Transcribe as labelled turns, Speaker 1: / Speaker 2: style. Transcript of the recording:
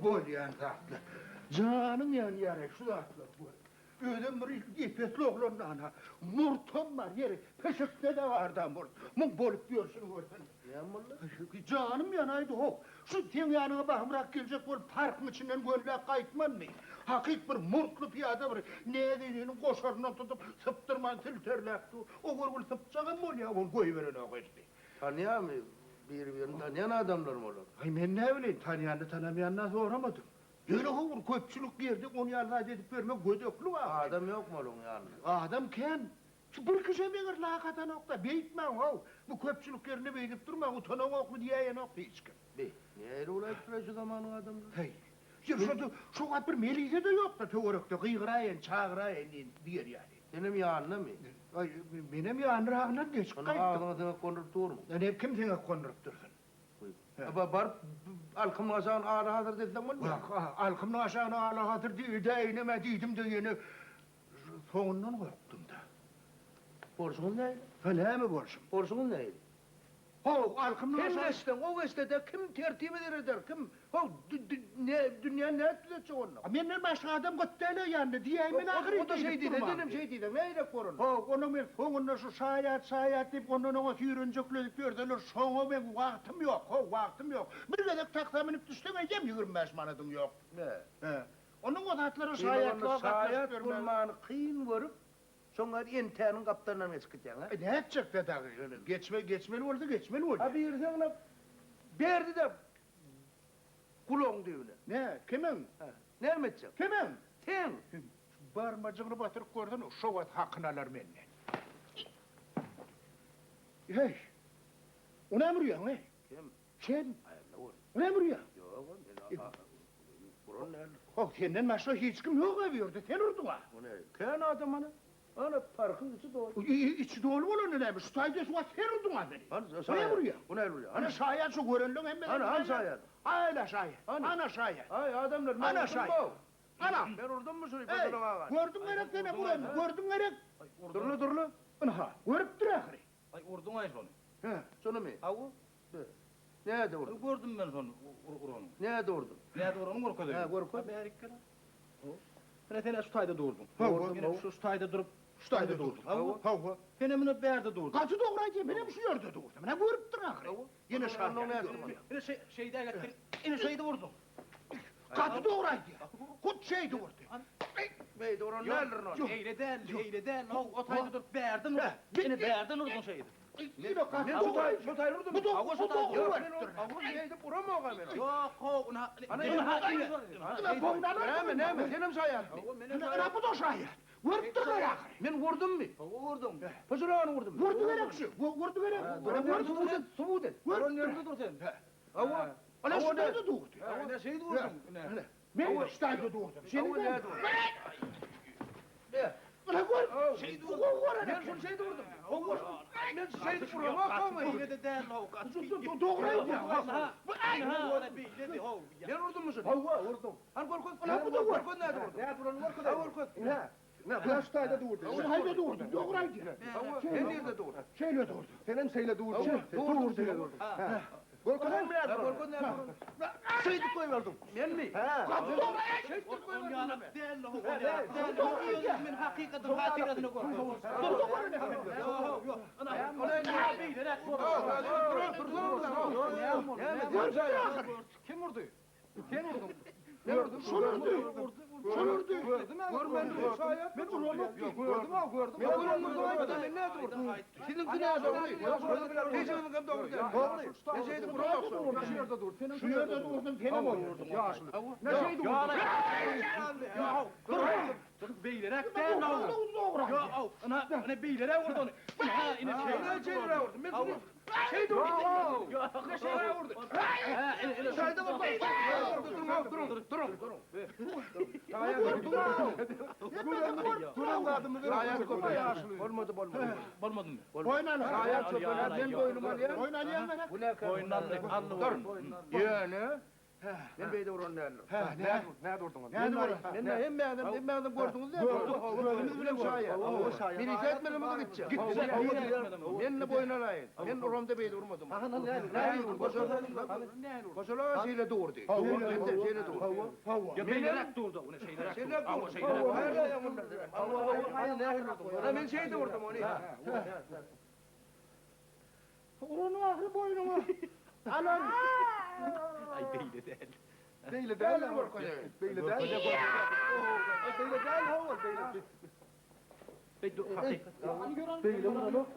Speaker 1: Bolyan tatlı. Canım yani şu tatlı bu. Ödüm bir ipetli oğlun ana. Murtum var yeri. Peşikte de vardı murt. Mun bolup diyorsun oradan.
Speaker 2: Ne mullu?
Speaker 1: Canım yanaydı o. Şu ten yanına bakımrak gelecek bu parkın içinden gönlüye kayıtman mı? Hakik bir murtlu piyada bir. Ne dediğinin koşarından tutup sıptırman tilterlekti. O gurgul sıpacağım mı ya? Onu koyuveren o geçti.
Speaker 2: Tanıyan mı? Birbirini tanıyan adamlar mı olur?
Speaker 1: Ay ben ne bileyim tanıyanı tanımayanına soramadım. Öyle olur köpçülük yerdik onu yardım edip vermek gödöklü var.
Speaker 2: Adam yok mu onun yanında?
Speaker 1: Adam kim? Şu bir kişi bir lakata nokta. Beyitmem ha. Bu köpçülük yerine beydip durma. Utanan ok mu diye nokta hiç kim.
Speaker 2: Be, niye öyle ulayıp şu zamanın adamlar?
Speaker 1: Hey. Ya şu kadar bir melide de yok da teorekte kıygırayın, çağırayın diyor yani.
Speaker 2: Senin yanına mı?
Speaker 1: Ay benim ya anrağına geç
Speaker 2: Onun
Speaker 1: kayıttı.
Speaker 2: ağzına sana konurtur mu?
Speaker 1: Yani kim sana kondurup dursun?
Speaker 2: Ama barıp alkım aşağın ağrı hazır dediler mi?
Speaker 1: Bak alkımın aşağına ağla hatır diye ineme deydim de yine sonundan korktum da.
Speaker 2: Borçun neydi?
Speaker 1: Öyle mi borçum?
Speaker 2: Borçun neydi?
Speaker 1: Ho alkımın
Speaker 2: Kim
Speaker 1: aşağına...
Speaker 2: geçti? O geçti de kim tertip eder? Kim? Ho dünya ne ettilecek onunla?
Speaker 1: Benden başka adam götteyle yandı diyemin ahiri
Speaker 2: O da şey dedi, dedim şey dedi. Neyle korun?
Speaker 1: Ho onun bir sonunda şu sayat deyip onun ona yürüncüklük gördüler. Sonra ben vaktim yok, vaktim yok. Bir gedek taksaminip düştüğüme yem 25 manadım yok.
Speaker 2: Ne?
Speaker 1: Onun o tatları
Speaker 2: Sayat
Speaker 1: sayatlığa
Speaker 2: bulmanı kıyın varıp sonra entenin kaptanına ne çıkacaksın ha?
Speaker 1: Ne edecek de dağı? Geçmeli oldu.
Speaker 2: Abi yersen ona verdi de kulon düğüne.
Speaker 1: Ne? Kimin?
Speaker 2: Ne mi edeceksin?
Speaker 1: Kimin?
Speaker 2: Sen.
Speaker 1: Barmacığını batırıp gördün, şu vat hakkını alır benden. Hey! O ne vuruyorsun he?
Speaker 2: Kim?
Speaker 1: Sen?
Speaker 2: Hayırlı olur.
Speaker 1: O ne vuruyorsun?
Speaker 2: Yok ben kulon nerede?
Speaker 1: Oh senden başka hiç kim yok eviyordu, sen vurdun ha.
Speaker 2: O ne? Kendi adam ana parkın içi doğru.
Speaker 1: İçi dolu olan neymiş? Şu taydesi var, sen vurdun ha beni. O ne vuruyor?
Speaker 2: O ne vuruyor?
Speaker 1: Ana şayet şu görünlüğün hem ben...
Speaker 2: Ana şayet?
Speaker 1: Hayla şayet, ana şayet.
Speaker 2: Ay adamlar
Speaker 1: Ana şayet. Ana!
Speaker 2: Ben vurdum mu şurayı?
Speaker 1: Hey!
Speaker 2: Patına var.
Speaker 1: Gördün gerek seni vuran, gördün gerek.
Speaker 2: Durlu.
Speaker 1: Ana, görüp dur ahri.
Speaker 3: Ay vurdun ay sonu.
Speaker 1: He.
Speaker 2: Şunu mu?
Speaker 3: Avu.
Speaker 2: Nerede vurdun?
Speaker 3: Gördüm ben sonu urunu.
Speaker 2: Nerede vurdun?
Speaker 3: Nerede urunu korkuyor.
Speaker 2: Ha, korkuyor.
Speaker 3: Abi her ikkene. Ben seni şu tayda durdum.
Speaker 1: Ha,
Speaker 3: Yine şu tayda durup
Speaker 1: Şu tayda durdum. Ha.
Speaker 3: benim bunu berde durdum.
Speaker 1: Kaçı doğraydı, benim şu yerde durdum. Ne görüp dur ahri. Yine şahit.
Speaker 3: Yine şeyde yine şeyde vurdum.
Speaker 1: Kaçı doğraydı. Kut şeydi vurdu.
Speaker 2: Bey doğru nereden o?
Speaker 3: Eyleden. O tayda durup berden vurdum. Yine berden vurdun şeydi.
Speaker 1: Yine kaçı
Speaker 2: Ne
Speaker 1: doğraydı.
Speaker 2: şu tay vurdun?
Speaker 1: Bu da
Speaker 2: Yok neydi bura mı o kamera?
Speaker 3: Yok ona.
Speaker 2: Ne mi? Senin sayın.
Speaker 1: Ana bu da şahit. Görüp dur ahri.
Speaker 2: Ben vurdum mu?
Speaker 3: Vurdum.
Speaker 2: Fazırağını vurdum.
Speaker 1: Vurdu verek şu. Vurdu verek.
Speaker 2: Vurdu sen. Subut et.
Speaker 3: Oran nerede dur sen?
Speaker 2: Hava.
Speaker 1: Ana şu tayda durdu.
Speaker 3: Ne şeydi vurdum.
Speaker 1: Ben şu tayda durdum. Senin
Speaker 2: Hava
Speaker 1: de.
Speaker 2: nerede vurdun? Ne?
Speaker 1: Ana gör.
Speaker 2: Şey
Speaker 1: Bu var.
Speaker 2: Ben şunu şeyde vurdum. Ben şeyde vurdum. Ama
Speaker 3: Yine de değil o kaç.
Speaker 1: Doğraydı.
Speaker 2: ben vurdum mu seni?
Speaker 1: Hava vurdum.
Speaker 2: Han korkun.
Speaker 1: Ana bu da var.
Speaker 2: Korkun nerede vurdun?
Speaker 3: Nerede vurdun?
Speaker 2: Ha korkun.
Speaker 1: Ne? Ben şu tayda durdum. Şu tayda durdum. Doğraydı.
Speaker 2: Ben nerede doğru?
Speaker 1: Şeyle durdu.
Speaker 4: Senin şeyle doğurdu.
Speaker 2: Doğru.
Speaker 1: Korkun
Speaker 2: Korkun nerede? Korkun nerede vurdun?
Speaker 1: Şeydi koyverdim.
Speaker 2: Ben mi?
Speaker 1: Kapı doğru.
Speaker 2: Şey korkun
Speaker 3: Ben hakikaten hatiratını korkuyorum.
Speaker 4: Kim vurdu?
Speaker 1: Şunurdu.
Speaker 4: Gördüm ben. Gördüm. Şayet.
Speaker 1: Ben onu
Speaker 4: Yok gördüm ha gördüm.
Speaker 2: Ben vurdum. Ben nerede vurdum? Senin nerede vurdun? Tecrübem kam doğru değil. Ne şeydi buram yoksa?
Speaker 4: Şu yerde dur.
Speaker 1: Şu yerde durdum. Tenem vurdum.
Speaker 4: Ya aşılı.
Speaker 1: Ne şeydi
Speaker 3: Beylerekten oldu. Yo, ana beylere vurdu onu. Ha, yine
Speaker 2: Ne şeyde vurdum? Ben bunu şeyde vurdum. Ne şeyde vurdum? Şeyde vurdum. Durun.
Speaker 4: Duran adımı ver.
Speaker 2: Sayat kopya ya aşılı. Olmadı.
Speaker 3: Olmadı mı?
Speaker 1: Oynan.
Speaker 2: Sayat kopya. Ben boynuma diye.
Speaker 1: Oynan yan ver.
Speaker 2: Bu ne kadar?
Speaker 3: Boynundan allı vurdum.
Speaker 2: Yani Ben beyle vuran ne alırım?
Speaker 4: Ne durdun onu?
Speaker 1: Ne durdun?
Speaker 2: Ben ne hem beğendim gördünüz ya. Gözümüz bile şaya. Bir iki etmelerimizi gidecek. Ben ne boyun alayım. Ben oramda beyle vurmadım. Koşala şeyle doğurdu. Şeyle doğurdu.
Speaker 3: Ya beyler durdu onu şeyler.
Speaker 2: Şeyle
Speaker 3: Ama
Speaker 2: doğurdu.
Speaker 3: şeyler.
Speaker 2: Ben şeyde vurdum onu.
Speaker 1: Onun ahri boynuma. Alan.
Speaker 3: Ay beyle değil.
Speaker 4: Beyle
Speaker 2: Ben
Speaker 4: değil.
Speaker 2: de korkacağım.
Speaker 4: Beyle değil. Beyle değil. Beyle değil.
Speaker 3: Bey dur.
Speaker 4: Beyle vuralım.